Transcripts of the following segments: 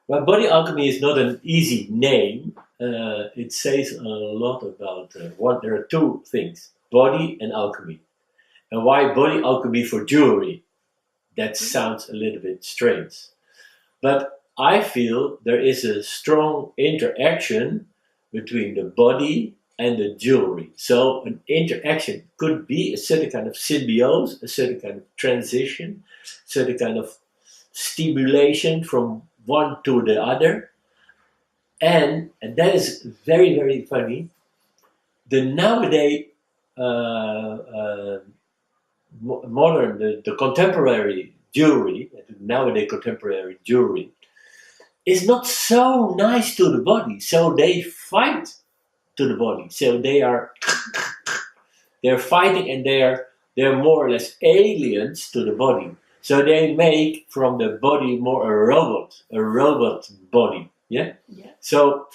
Well, body alchemy is not an easy name. It says a lot about what there are two things: body and alchemy. And why body alchemy for jewelry? That sounds a little bit strange. But I feel there is a strong interaction between the body and the jewelry. So an interaction could be a certain kind of symbiosis, a certain kind of transition, certain kind of stimulation from one to the other. And that is very, very funny. The nowadays modern, the contemporary jewelry, nowadays contemporary jewelry, is not so nice to the body. So they fight to the body. So they're fighting, and they're more or less aliens to the body. So they make from the body more a robot body. Yeah. Yeah. So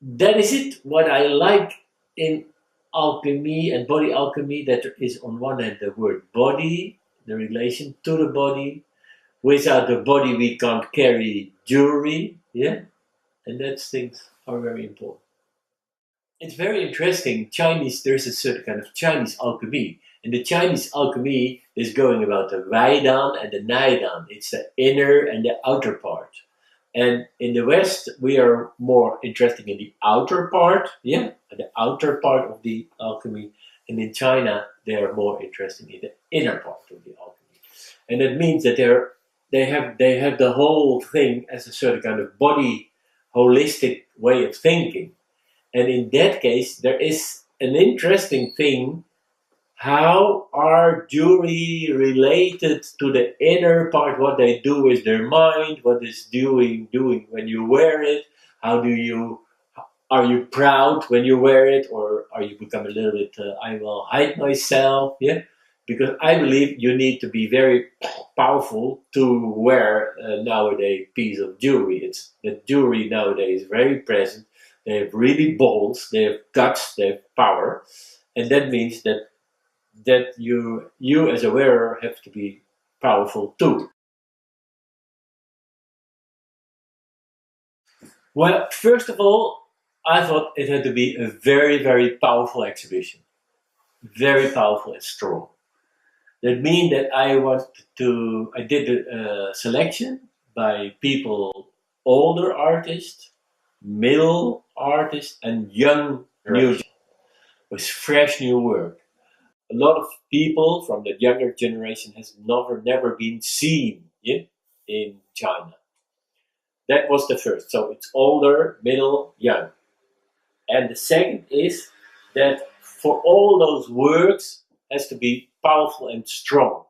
that is it. What I like in alchemy and body alchemy, that there is on one hand the word body, the relation to the body. Without the body, we can't carry jewelry. Yeah, and those things are very important. It's very interesting. There's a certain kind of Chinese alchemy. And the Chinese alchemy is going about the Weidan and the Naidan. It's the inner and the outer part. And in the West, we are more interested in the outer part, yeah, the outer part of the alchemy. And in China, they are more interested in the inner part of the alchemy. And that means that they have the whole thing as a certain kind of body holistic way of thinking. And in that case, there is an interesting thing. How are jewelry related to the inner part? What they do with their mind? What is doing when you wear it? Are you proud when you wear it, or are you become a little bit? I will hide myself. Yeah, because I believe you need to be very powerful to wear nowadays piece of jewelry. It's the jewelry nowadays is very present. They have really balls. They have guts. They have power, and that means that you as a wearer have to be powerful too. Well, first of all, I thought it had to be a very, very powerful exhibition. Very powerful and strong. That means that I did a selection by people, older artists, middle artists, and young new with fresh new work. A lot of people from the younger generation has never been seen, yeah, in China. That was the first. So it's older, middle, young. And the second is that for all those works has to be powerful and strong.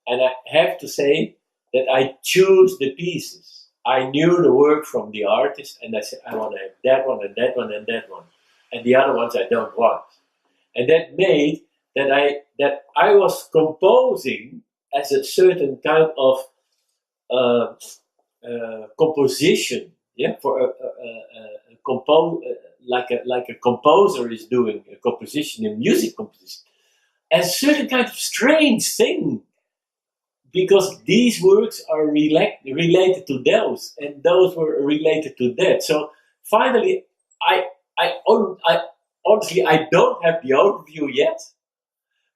And I have to say that I choose the pieces. I knew the work from the artist, and I said, I want to have that one and that one and that one. And the other ones I don't want. And that made that I was composing as a certain kind of composition, yeah, for like a composer is doing a composition, a music composition, as a certain kind of strange thing, because these works are related to those, and those were related to that. So finally, I honestly I don't have the overview yet.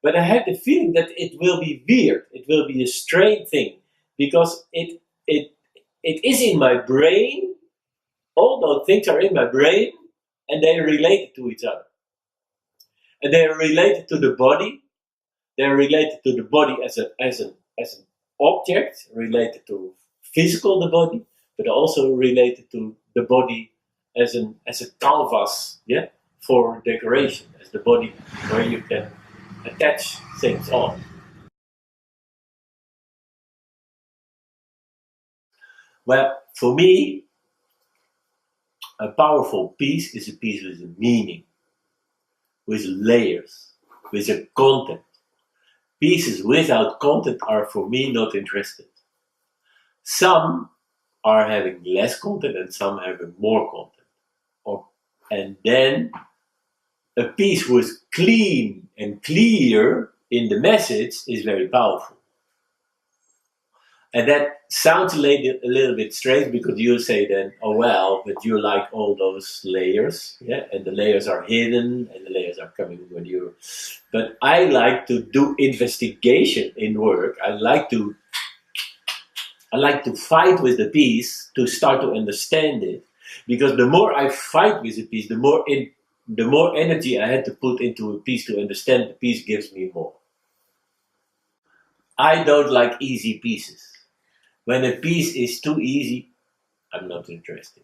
But I have the feeling that it will be weird. It will be a strange thing, because it is in my brain. All those things are in my brain, and they are related to each other. And they are related to the body. They are related to the body as an object, related to physical the body, but also related to the body as a canvas, yeah, for decoration, as the body where you can attach things on. Well, for me, a powerful piece is a piece with a meaning, with layers, with a content. Pieces without content are for me not interested. Some are having less content and some having more content. And then a piece who is clean and clear in the message is very powerful. And that sounds a little bit strange because you say then, oh well, but you like all those layers, yeah, and the layers are hidden and the layers are coming when you. But I like to do investigation in work. I like to fight with the piece to start to understand it, because the more I fight with a piece, the more energy I had to put into a piece to understand the piece gives me more. I don't like easy pieces. When a piece is too easy, I'm not interested.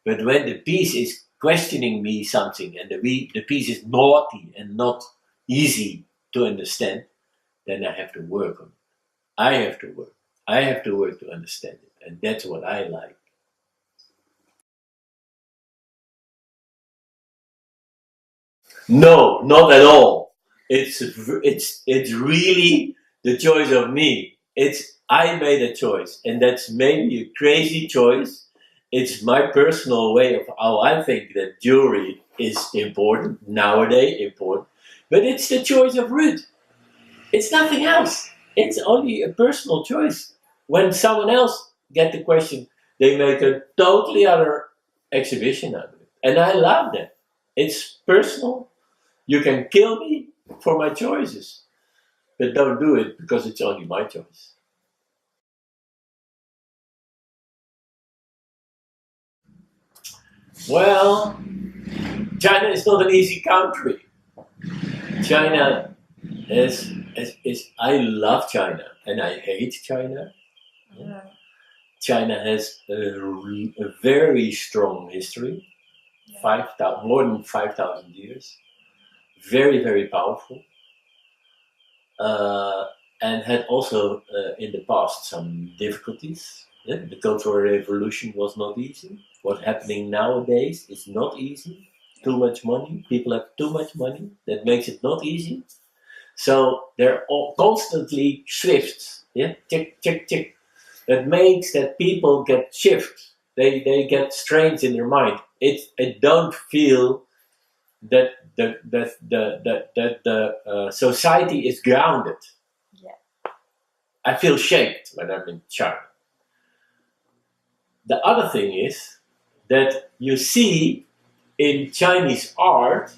But when the piece is questioning me something and the piece is naughty and not easy to understand, then I have to work on it. I have to work. I have to work to understand it. And that's what I like. No, not at all. It's really the choice of me. I made a choice, and that's maybe a crazy choice. It's my personal way of how I think that jewelry is important nowadays, important. But it's the choice of Ruud. It's nothing else. It's only a personal choice. When someone else get the question, they make a totally other exhibition out of it, and I love that. It's personal. You can kill me for my choices, but don't do it because it's only my choice. Well, China is not an easy country. China is I love China and I hate China. Yeah. China has a very strong history, Yeah. 5,000, more than 5,000 years. Very, very powerful. Uh, and had also in the past some difficulties. Yeah? The Cultural Revolution was not easy. What's happening nowadays is not easy. Too much money. People have too much money. That makes it not easy. So they're all constantly shifts. Yeah, check, check, check. That makes that people get shift. They get strange in their mind. I don't feel that the society is grounded. Yeah. I feel shaked when I'm in China. The other thing is that you see in Chinese art,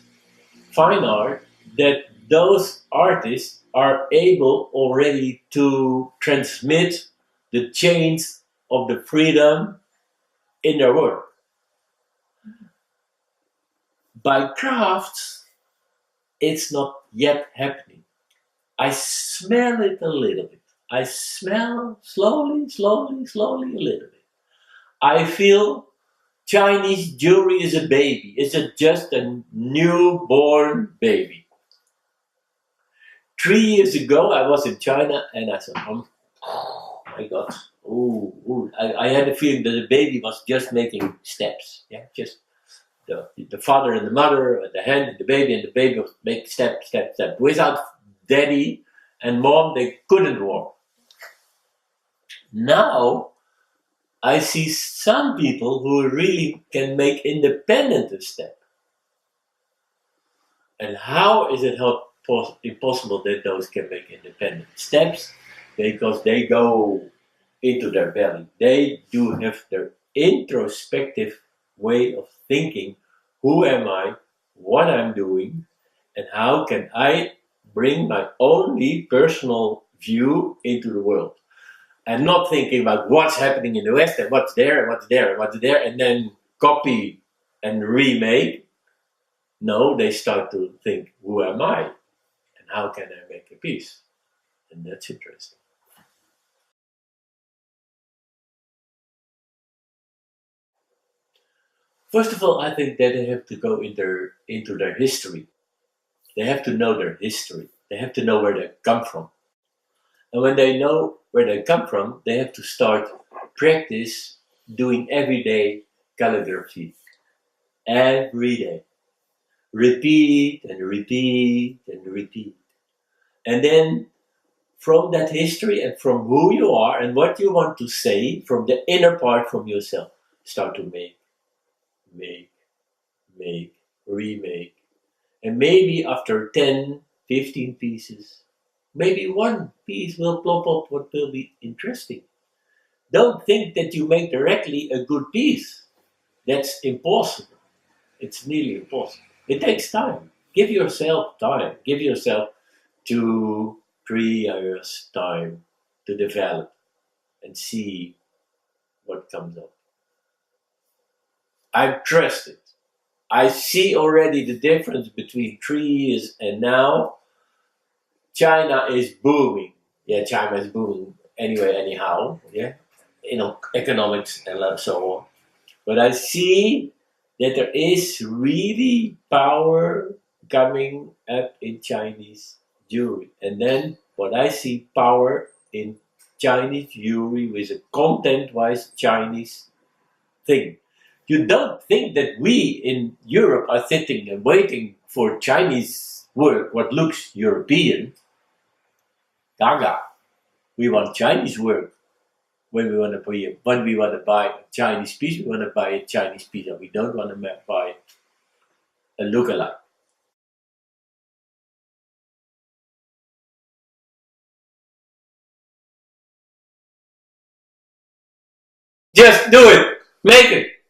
fine art, that those artists are able already to transmit the chains of the freedom in their work. By crafts, it's not yet happening. I smell it a little bit. I smell slowly, slowly, slowly a little bit. I feel Chinese jewelry is a baby. It's just a newborn baby. 3 years ago, I was in China and I said, oh my God. Ooh, ooh. I had a feeling that the baby was just making steps. Yeah, just the father and the mother, the hand and the baby was making step, step, step. Without daddy and mom, they couldn't walk. Now, I see some people who really can make independent a step. And how is it impossible that those can make independent steps? Because they go into their belly. They do have their introspective way of thinking. Who am I? What I'm doing? And how can I bring my only personal view into the world? And not thinking about what's happening in the West and what's there and what's there and what's there, and then copy and remake. No, they start to think, who am I? And how can I make a piece? And that's interesting. First of all, I think that they have to go into their history. They have to know their history. They have to know where they come from. And when they know where they come from, they have to start practice doing everyday calligraphy. Every day. Repeat and repeat and repeat. And then from that history and from who you are and what you want to say, from the inner part from yourself, start to make, make, remake. And maybe after 10, 15 pieces, maybe one piece will plop up what will be interesting. don't think that you make directly a good piece. That's impossible. It's nearly impossible. It takes time. Give yourself time. Give yourself 2, 3 years time to develop and see what comes up. I trust it. I see already the difference between 3 years and now. China is booming. Yeah, China is booming anyway, anyhow. Yeah, economics and so on. But I see that there is really power coming up in Chinese jewelry. And then what I see power in Chinese jewelry with a content-wise Chinese thing. You don't think that we in Europe are sitting and waiting for Chinese work, what looks European. Gaga. We want Chinese work. When we want to buy a Chinese piece, we want to buy a Chinese piece, and we don't want to buy a lookalike. Just do it. Make it.